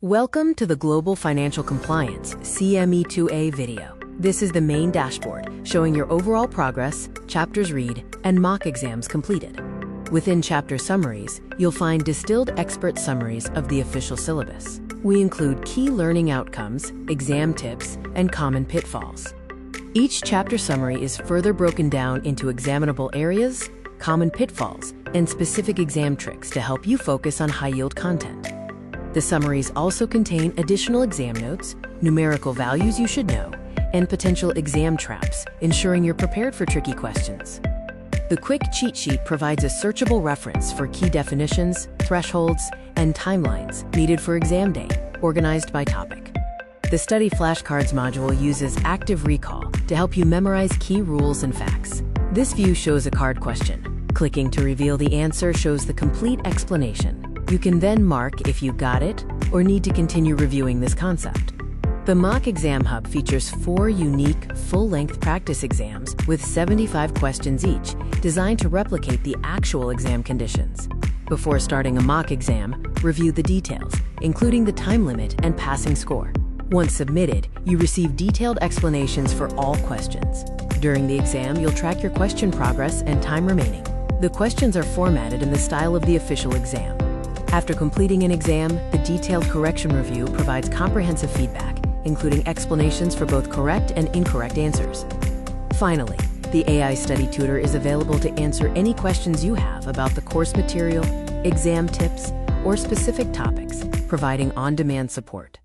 Welcome to the Global Financial Compliance CME 2A video. This is the main dashboard showing your overall progress, chapters read, and mock exams completed. Within chapter summaries, you'll find distilled expert summaries of the official syllabus. We include key learning outcomes, exam tips, and common pitfalls. Each chapter summary is further broken down into examinable areas, common pitfalls, and specific exam tricks to help you focus on high-yield content. The summaries also contain additional exam notes, numerical values you should know, and potential exam traps, ensuring you're prepared for tricky questions. The quick cheat sheet provides a searchable reference for key definitions, thresholds, and timelines needed for exam day, organized by topic. The Study Flashcards module uses active recall to help you memorize key rules and facts. This view shows a card question. Clicking to reveal the answer shows the complete explanation. You can then mark if you got it or need to continue reviewing this concept. The Mock Exam Hub features 4 unique, full-length practice exams with 75 questions each, designed to replicate the actual exam conditions. Before starting a mock exam, review the details, including the time limit and passing score. Once submitted, you receive detailed explanations for all questions. During the exam, you'll track your question progress and time remaining. The questions are formatted in the style of the official exam. After completing an exam, the detailed correction review provides comprehensive feedback, including explanations for both correct and incorrect answers. Finally, the AI Study Tutor is available to answer any questions you have about the course material, exam tips, or specific topics, providing on-demand support.